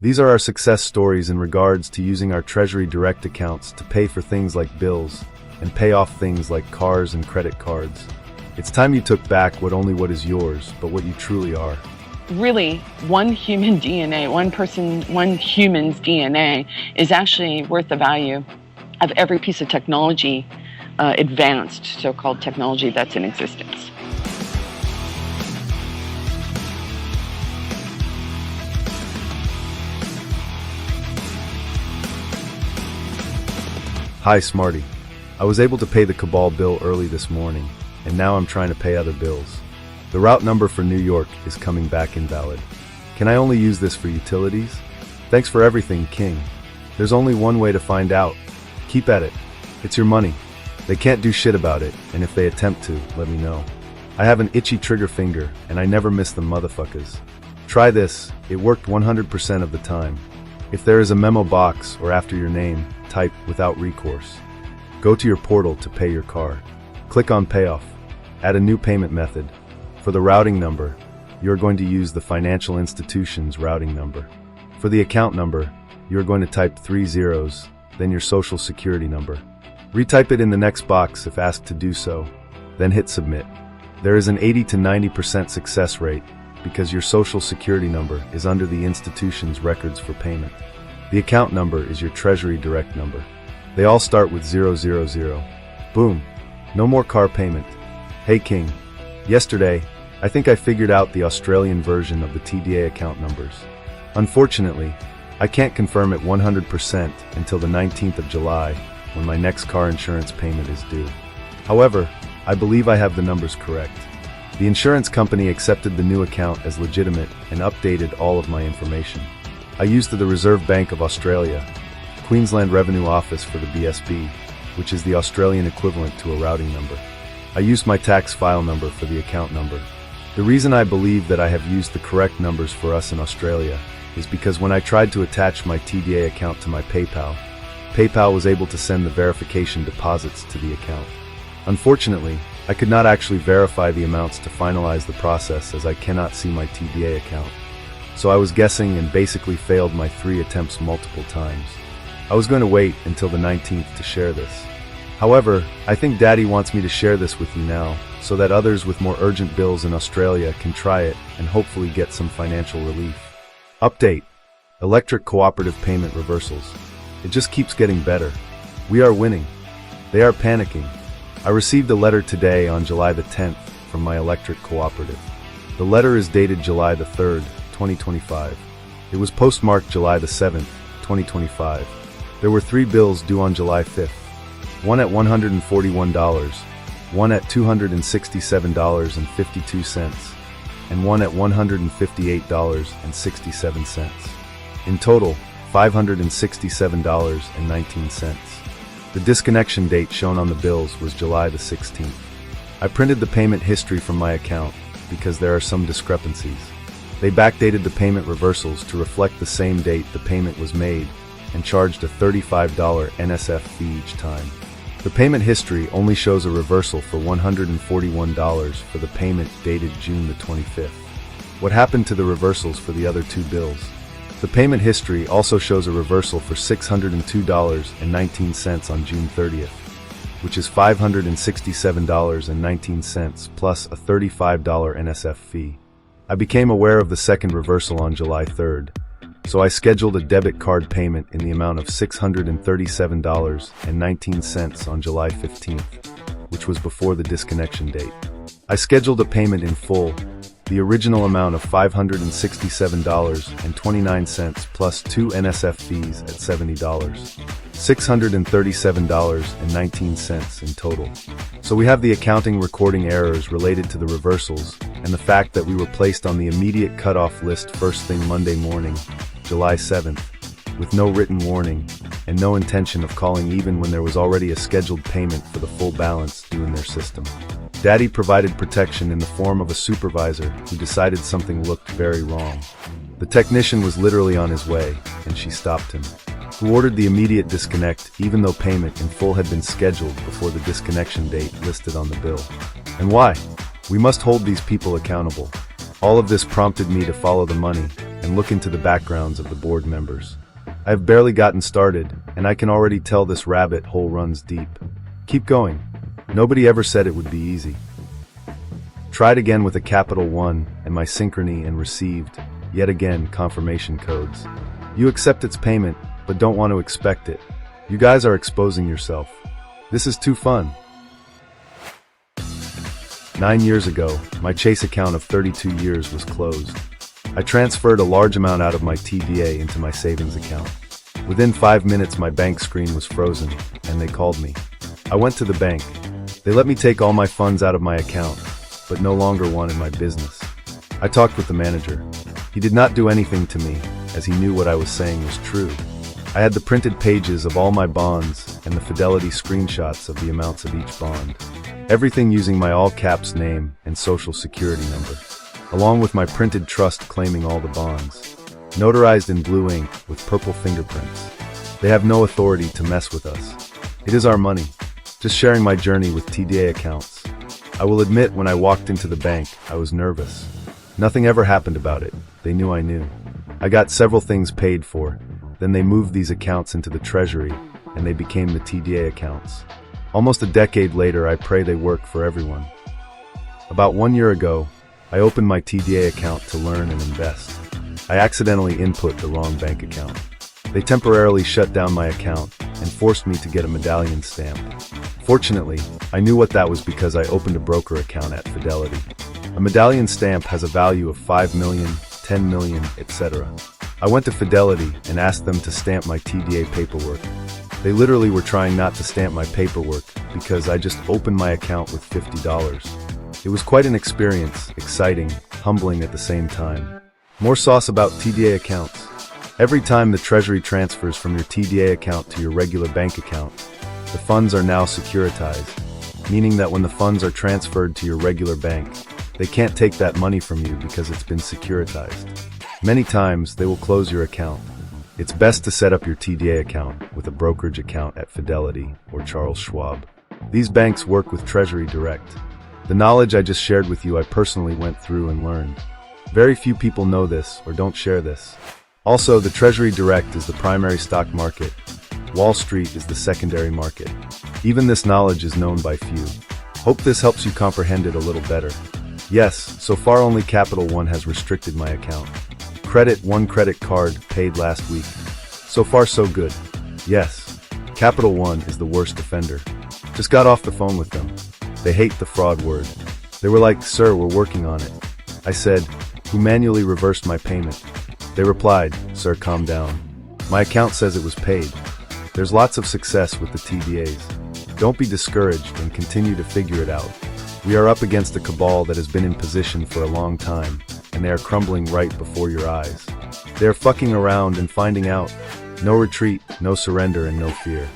These are our success stories in regards to using our Treasury Direct accounts to pay for things like bills and pay off things like cars and credit cards. It's time you took back what is yours, but what you truly are. Really, one human DNA, one human's DNA is actually worth the value of every piece of technology, advanced so-called technology that's in existence. Hi, Smarty. I was able to pay the Cabal bill early this morning, and now I'm trying to pay other bills. The route number for New York is coming back invalid. Can I only use this for utilities? Thanks for everything, King. There's only one way to find out. Keep at it. It's your money. They can't do shit about it, and if they attempt to, let me know. I have an itchy trigger finger, and I never miss them motherfuckers. Try this. It worked 100% of the time. If there is a memo box or after your name, type without recourse. Go to your portal to pay your car. Click on payoff. Add a new payment method. For the routing number, you're going to use the financial institution's routing number. For the account number, you're going to type 3 zeros, then your social security number. Retype it in the next box if asked to do so, then hit submit. There is an 80 to 90% success rate because your social security number is under the institution's records for payment. The account number is your Treasury Direct number. They all start with 000. Boom. No more car payment. Hey King. Yesterday, I think I figured out the Australian version of the TDA account numbers. Unfortunately, I can't confirm it 100% until the 19th of July, when my next car insurance payment is due. However, I believe I have the numbers correct. The insurance company accepted the new account as legitimate and updated all of my information. I used the Reserve Bank of Australia, Queensland Revenue Office for the BSB, which is the Australian equivalent to a routing number. I used my tax file number for the account number. The reason I believe that I have used the correct numbers for us in Australia is because when I tried to attach my TDA account to my PayPal, PayPal was able to send the verification deposits to the account. Unfortunately, I could not actually verify the amounts to finalize the process as I cannot see my TDA account. So I was guessing and basically failed my 3 attempts multiple times. I was going to wait until the 19th to share this. However, I think Daddy wants me to share this with you now, so that others with more urgent bills in Australia can try it and hopefully get some financial relief. Update. Electric cooperative payment reversals. It just keeps getting better. We are winning. They are panicking. I received a letter today on July the 10th from my electric cooperative. The letter is dated July the 3rd, 2025. It was postmarked July the 7th, 2025. There were 3 bills due on July 5th. One at $141, one at $267.52, and one at $158.67. In total, $567.19. The disconnection date shown on the bills was July the 16th. I printed the payment history from my account because there are some discrepancies. They backdated the payment reversals to reflect the same date the payment was made and charged a $35 NSF fee each time. The payment history only shows a reversal for $141 for the payment dated June the 25th. What happened to the reversals for the other 2 bills? The payment history also shows a reversal for $602.19 on June 30th, which is $567.19 plus a $35 NSF fee. I became aware of the second reversal on July 3rd, so I scheduled a debit card payment in the amount of $637.19 on July 15th, which was before the disconnection date. I scheduled a payment in full, the original amount of $567.29 plus 2 NSF fees at $70, $637.19 in total. So we have the accounting recording errors related to the reversals and the fact that we were placed on the immediate cutoff list first thing Monday morning, July 7th, with no written warning and no intention of calling even when there was already a scheduled payment for the full balance due in their system. Daddy provided protection in the form of a supervisor who decided something looked very wrong. The technician was literally on his way, and she stopped him, who ordered the immediate disconnect even though payment in full had been scheduled before the disconnection date listed on the bill. And why? We must hold these people accountable. All of this prompted me to follow the money and and look into the backgrounds of the board members. I have barely gotten started, and I can already tell this rabbit hole runs deep. Keep going. Nobody ever said it would be easy. Tried again with a capital 1 and my synchrony and received, yet again, confirmation codes. You accept its payment, but don't want to expect it. You guys are exposing yourself. This is too fun. 9 years ago, my Chase account of 32 years was closed. I transferred a large amount out of my TDA into my savings account. Within 5 minutes, my bank screen was frozen, and they called me. I went to the bank. They let me take all my funds out of my account, but no longer wanted my business. I talked with the manager. He did not do anything to me, as he knew what I was saying was true. I had the printed pages of all my bonds and the Fidelity screenshots of the amounts of each bond. Everything using my all-caps name and social security number, along with my printed trust claiming all the bonds. Notarized in blue ink with purple fingerprints. They have no authority to mess with us. It is our money. Just sharing my journey with TDA accounts. I will admit, when I walked into the bank, I was nervous. Nothing ever happened about it. They knew I knew. I got several things paid for. Then they moved these accounts into the treasury, and they became the TDA accounts. Almost a decade later, I pray they work for everyone. About 1 year ago, I opened my TDA account to learn and invest. I accidentally input the wrong bank account. They temporarily shut down my account and forced me to get a Medallion stamp. Fortunately, I knew what that was because I opened a broker account at Fidelity. A Medallion stamp has a value of 5 million, 10 million, etc. I went to Fidelity and asked them to stamp my TDA paperwork. They literally were trying not to stamp my paperwork because I just opened my account with $50. It was quite an experience, exciting, humbling at the same time. More sauce about TDA accounts. Every time the Treasury transfers from your TDA account to your regular bank account, the funds are now securitized, meaning that when the funds are transferred to your regular bank, they can't take that money from you because it's been securitized. Many times, they will close your account. It's best to set up your TDA account with a brokerage account at Fidelity or Charles Schwab. These banks work with Treasury Direct. The knowledge I just shared with you, I personally went through and learned. Very few people know this or don't share this. Also, the Treasury Direct is the primary stock market. Wall Street is the secondary market. Even this knowledge is known by few. Hope this helps you comprehend it a little better. Yes, so far only Capital One has restricted my account. One credit card paid last week. So far so good. Yes, Capital One is the worst offender. Just got off the phone with them. They hate the fraud word. They were like, "Sir, we're working on it." I said, "Who manually reversed my payment?" They replied, "Sir, calm down. My account says it was paid." There's lots of success with the TDAs. Don't be discouraged and continue to figure it out. We are up against a cabal that has been in position for a long time, and they are crumbling right before your eyes. They are fucking around and finding out. No retreat, no surrender, and no fear.